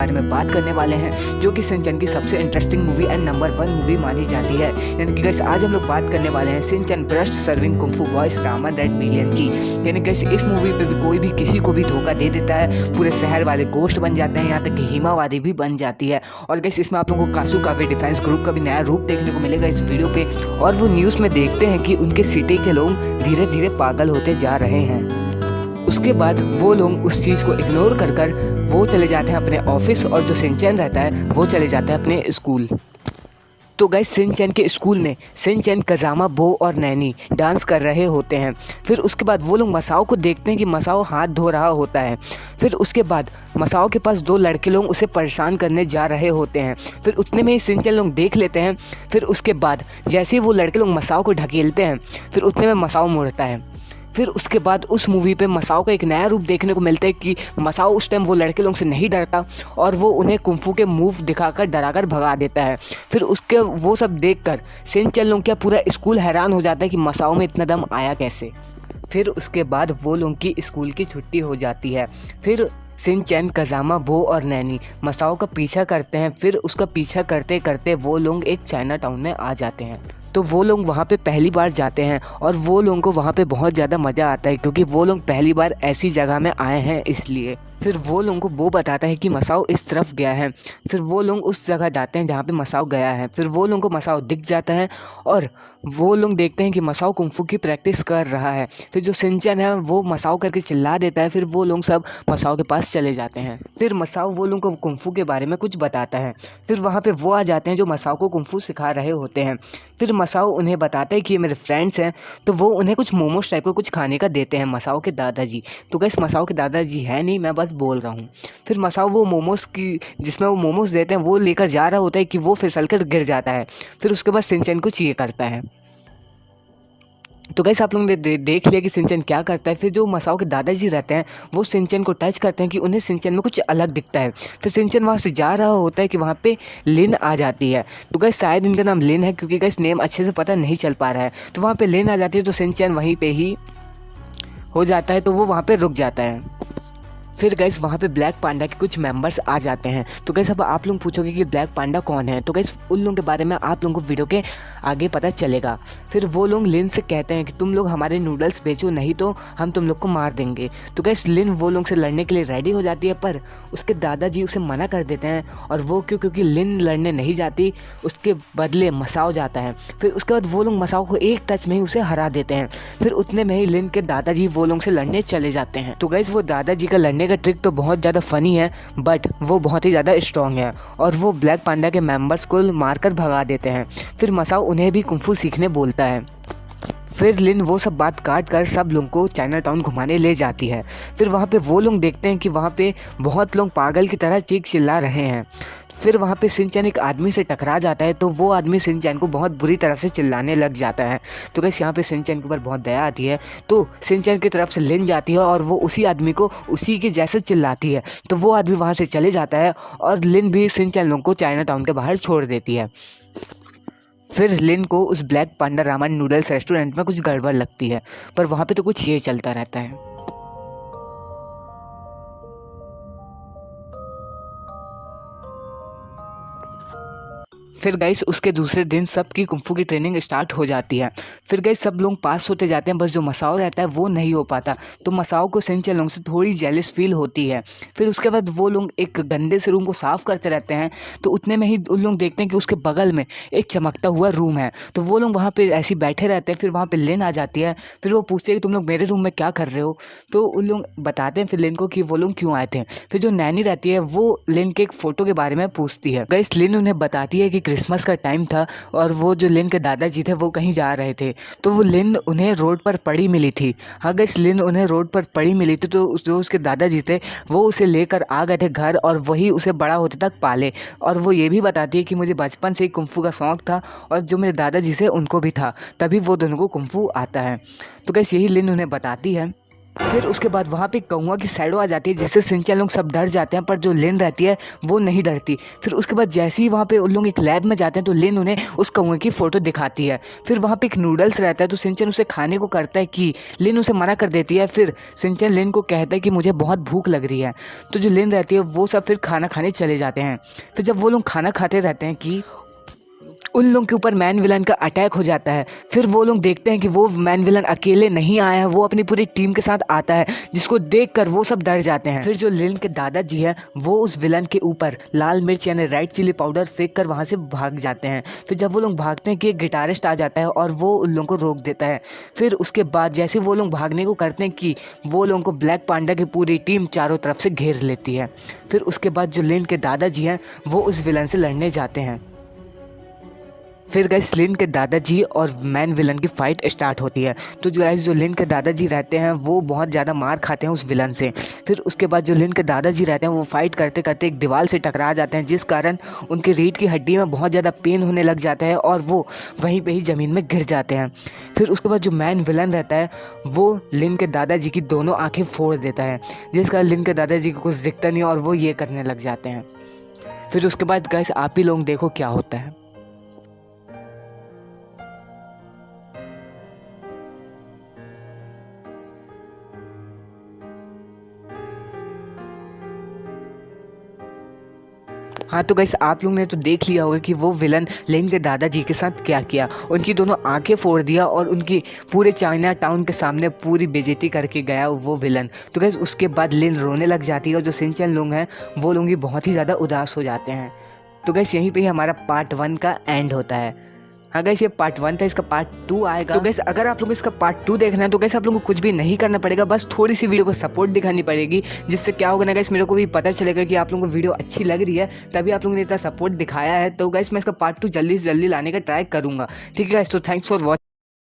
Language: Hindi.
बारे में बात करने वाले हैं, जो कि शिनचैन की सबसे interesting movie and number 1 movie मानी जाती है। यानी कि गाइस आज हम लोग बात करने वाले हैं Shinchan burst serving kung fu boys Raman red million की। यानी गाइस इस मूवी पे भी कोई भी किसी को भी धोखा दे देता है, पूरे शहर वाले गोश्त बन जाते हैं, यहाँ तक कि हिमावारी भी बन जाती है। और गाइस इसमें आप लोगों को कासू का भी डिफेंस ग्रुप का भी नया रूप देखने को मिलेगा इस वीडियो पे। और वो न्यूज़ में देखते हैं कि उनके सिटी के लोग धीरे धीरे पागल होते जा रहे हैं। उसके बाद वो लोग उस चीज़ को इग्नोर कर कर वो चले जाते हैं अपने ऑफिस, और जो शिनचैन रहता है वो चले जाते हैं अपने स्कूल। तो गाइस शिनचैन के स्कूल में शिनचैन, कज़ामा, बो और नैनी डांस कर रहे होते हैं। फिर उसके बाद वो लोग मसाओ को देखते हैं कि मसाओ हाथ धो रहा होता है। फिर उसके बाद मसाओ के पास 2 लड़के लोग उसे परेशान करने जा रहे होते हैं। फिर उतने में ही शिनचैन लोग देख लेते हैं। फिर उसके बाद जैसे ही वो लड़के लोग मसाओ को ढकेलते हैं, फिर उतने में मसाओ मुड़ता है। फिर उसके बाद उस मूवी पे मसाओ का एक नया रूप देखने को मिलता है कि मसाओ उस टाइम वो लड़के लोग से नहीं डरता और वो उन्हें कुंफू के मूव दिखाकर डराकर भगा देता है। फिर उसके वो सब देखकर शिनचैन लोग क्या पूरा स्कूल हैरान हो जाता है कि मसाओ में इतना दम आया कैसे। फिर उसके बाद वो लोग की स्कूल की छुट्टी हो जाती है। फिर शिनचैन, कज़ामा, बो और नैनी मसाओ का पीछा करते हैं। फिर उसका पीछा करते करते वो लोग एक चाइना टाउन में आ जाते हैं। तो वो लोग वहाँ पे पहली बार जाते हैं और वो लोगों को वहाँ पे बहुत ज़्यादा मज़ा आता है, क्योंकि वो लोग पहली बार ऐसी जगह में आए हैं इसलिए। फिर वो लोगों को वो बताता है कि मसाओ इस तरफ गया है। फिर वो लोग उस जगह जाते हैं जहाँ पे मसाओ गया है। फिर वो लोगों को मसाओ दिख जाता है और वो लोग देखते हैं कि मसाओ कुंफू की प्रैक्टिस कर रहा है। फिर जो शिनचैन है वो मसाओ करके चिल्ला देता है। फिर वो लोग सब मसाओ के पास चले जाते हैं। फिर मसाओ वो लोगों को कुंफू के बारे में कुछ बताता है। फिर वहाँ पे वो आ जाते हैं जो मसाओ को कुंफू सिखा रहे होते हैं। फिर मसाओ उन्हें बताता है कि ये मेरे फ्रेंड्स हैं। तो वो उन्हें कुछ मोमोज टाइप का कुछ खाने का देते हैं, मसाओ के दादाजी। तो गाइस मसाओ के दादाजी है नहीं, मैं बस बोल रहा हूँ। फिर मसाओ वो मोमोज की जिसमें वो मोमोज देते हैं वो लेकर जा रहा होता है कि वो फिसल कर गिर जाता है। फिर उसके बाद शिनचैन कुछ ये करता है। तो गाइस आप लोगों ने देख लिया कि शिनचैन क्या करता है। फिर जो मसाओ के दादाजी रहते हैं वो शिनचैन को टच करते हैं कि उन्हें शिनचैन में कुछ अलग दिखता है। फिर शिनचैन वहाँ से जा रहा होता है कि वहाँ पे लिन आ जाती है। तो गाइस शायद इनका नाम लिन है, क्योंकि गाइस नेम अच्छे से पता नहीं चल पा रहा है। तो वहाँ पे लिन आ जाती है, तो शिनचैन वहीं पे ही हो जाता है, तो वो वहाँ पे रुक जाता है। फिर गाइस वहाँ पे ब्लैक पांडा के कुछ मेंबर्स आ जाते हैं। तो गाइस अब आप लोग पूछोगे कि ब्लैक पांडा कौन है, तो गाइस उन लोगों के बारे में आप लोगों को वीडियो के आगे पता चलेगा। फिर वो लोग लिन से कहते हैं कि तुम लोग हमारे नूडल्स बेचो, नहीं तो हम तुम लोग को मार देंगे। तो गाइस लिन वो लोग से लड़ने के लिए रेडी हो जाती है, पर उसके दादाजी उसे मना कर देते हैं। और वो क्योंकि लिन लड़ने नहीं जाती, उसके बदले मसाओ जाता है। फिर उसके बाद वो लोग मसाओ को एक टच में ही उसे हरा देते हैं। फिर उतने में ही लिन के दादाजी वो लोग से लड़ने चले जाते हैं। तो गाइस वो दादाजी का लड़ने का ट्रिक तो बहुत ज़्यादा फनी है, बट वो बहुत ही ज़्यादा स्ट्रॉन्ग है और वो ब्लैक पांडा के मेंबर्स को मारकर भगा देते हैं। फिर मसाओ उन्हें भी कुंफू सीखने बोलता है। फिर लिन वो सब बात काट कर सब लोगों को चाइना टाउन घुमाने ले जाती है। फिर वहाँ पे वो लोग देखते हैं कि वहाँ पे बहुत लोग पागल की तरह चीख चिल्ला रहे हैं। फिर वहाँ पे शिनचैन एक आदमी से टकरा जाता है, तो वो आदमी शिनचैन को बहुत बुरी तरह से चिल्लाने लग जाता है। तो गाइस यहाँ पे शिनचैन के ऊपर बहुत दया आती है, तो शिनचैन की तरफ से लिन जाती है और वो उसी आदमी को उसी के जैसे चिल्लाती है। तो वो आदमी वहाँ से चले जाता है और लिन भी शिनचैन लोगों को चाइना टाउन के बाहर छोड़ देती है। फिर लिन को उस ब्लैक पांडा रामन नूडल्स रेस्टोरेंट में कुछ गड़बड़ लगती है, पर वहाँ पे तो कुछ ये चलता रहता है। फिर गाइस उसके दूसरे दिन सबकी कुंफू की ट्रेनिंग स्टार्ट हो जाती है। फिर गाइस सब लोग पास होते जाते हैं, बस जो मसाओ रहता है वो नहीं हो पाता। तो मसाओ को शिनचैन लोगों से थोड़ी जेलस फील होती है। फिर उसके बाद वो लोग एक गंदे से रूम को साफ़ करते रहते हैं, तो उतने में ही उन लोग देखते हैं कि उसके बगल में एक चमकता हुआ रूम है। तो वो लोग वहाँ पर ऐसे ही बैठे रहते हैं। फिर वहाँ पर लिन आ जाती है। फिर वो पूछते हैं कि तुम लोग मेरे रूम में क्या कर रहे हो। तो उन लोग बताते हैं फिर लिन को कि वो लोग क्यों आए थे। फिर जो नैनी रहती है वो लिन के एक फ़ोटो के बारे में पूछती है। गाइस लिन उन्हें बताती है कि क्रिसमस का टाइम था और वो जो लिन के दादाजी थे वो कहीं जा रहे थे, तो वो लिन उन्हें रोड पर पड़ी मिली थी। हाँ गाइस लिन उन्हें रोड पर पड़ी मिली थी, तो जो उसके दादाजी थे वो उसे लेकर आ गए थे घर और वही उसे बड़ा होते तक पाले। और वो ये भी बताती है कि मुझे बचपन से ही कुंफू का शौक़ था और जो मेरे दादाजी से उनको भी था, तभी वो दोनों को कुंफू आता है। तो गाइस यही लिन उन्हें बताती है। फिर उसके बाद वहाँ पे कौवा की शैडो आ जाती है, जैसे सिंचन लोग सब डर जाते हैं, पर जो लिन रहती है वो नहीं डरती। फिर उसके बाद जैसे ही वहाँ पे उन लोग एक लैब में जाते हैं तो लिन उन्हें उस कौवे की फ़ोटो दिखाती है। फिर वहाँ पे एक नूडल्स रहता है तो सिंचन उसे खाने को करता है कि लिन उसे मना कर देती है। फिर सिंचन लिन को कहता है कि मुझे बहुत भूख लग रही है, तो जो लिन रहती है वो सब फिर खाना खाने चले जाते हैं। फिर जब वो लोग खाना खाते रहते हैं कि उन लोगों के ऊपर मैन विलन का अटैक हो जाता है। फिर वो लोग देखते हैं कि वो मैन विलन अकेले नहीं आया है, वो अपनी पूरी टीम के साथ आता है, जिसको देखकर वो सब डर जाते हैं। फिर जो लिन के दादाजी हैं वो उस विलन के ऊपर लाल मिर्च यानी रेड चिली पाउडर फेंक कर वहाँ से भाग जाते हैं। फिर जब वो लोग भागते हैं कि एक गिटारिस्ट आ जाता है और वो उन लोगों को रोक देता है। फिर उसके बाद जैसे वो लोग भागने को करते हैं कि वो लोगों को ब्लैक पांडा की पूरी टीम चारों तरफ से घेर लेती है। फिर उसके बाद जो लिन के दादाजी हैं वो उस विलन से लड़ने जाते हैं। फिर गाइस लिन के दादाजी और मैन विलन की फ़ाइट स्टार्ट होती है। तो जो गाइस जो लिन के दादाजी रहते हैं वो बहुत ज़्यादा मार खाते हैं उस विलन से। फिर उसके बाद जो लिन के दादाजी रहते हैं वो फाइट करते करते एक दीवार से टकरा जाते हैं, जिस कारण उनकी रीढ़ की हड्डी में बहुत ज़्यादा पेन होने लग जाता है और वो वहीं पर ही ज़मीन में गिर जाते हैं। फिर उसके बाद जो मैन विलन रहता है वो लिन के दादाजी की दोनों आँखें फोड़ देता है, जिस कारण लिन के दादाजी को कुछ दिखता नहीं और वो ये करने लग जाते हैं। फिर उसके बाद गाइस आप ही लोग देखो क्या होता है। हाँ तो गाइस आप लोग ने तो देख लिया होगा कि वो विलन लिन के दादाजी के साथ क्या किया। उनकी दोनों आंखें फोड़ दिया और उनकी पूरे चाइना टाउन के सामने पूरी बेइज्जती करके गया वो विलन। तो गाइस उसके बाद लिन रोने लग जाती है और जो सिंचन लोग हैं वो लोग भी बहुत ही ज़्यादा उदास हो जाते हैं। तो गाइस यहीं पे ही हमारा पार्ट 1 का एंड होता है। हाँ गाइस ये पार्ट 1 था, इसका पार्ट 2 आएगा। तो गाइस अगर आप लोग इसका पार्ट 2 देखना है तो गाइस आप लोगों को कुछ भी नहीं करना पड़ेगा, बस थोड़ी सी वीडियो को सपोर्ट दिखानी पड़ेगी, जिससे क्या होगा ना गाइस मेरे को भी पता चलेगा कि आप लोगों को वीडियो अच्छी लग रही है, तभी आप लोगों ने इतना सपोर्ट दिखाया है। तो गाइस मैं इसका पार्ट 2 जल्दी से जल्दी लाने का ट्राई करूँगा। ठीक है गाइस, तो थैंक्स फॉर वॉचिंग।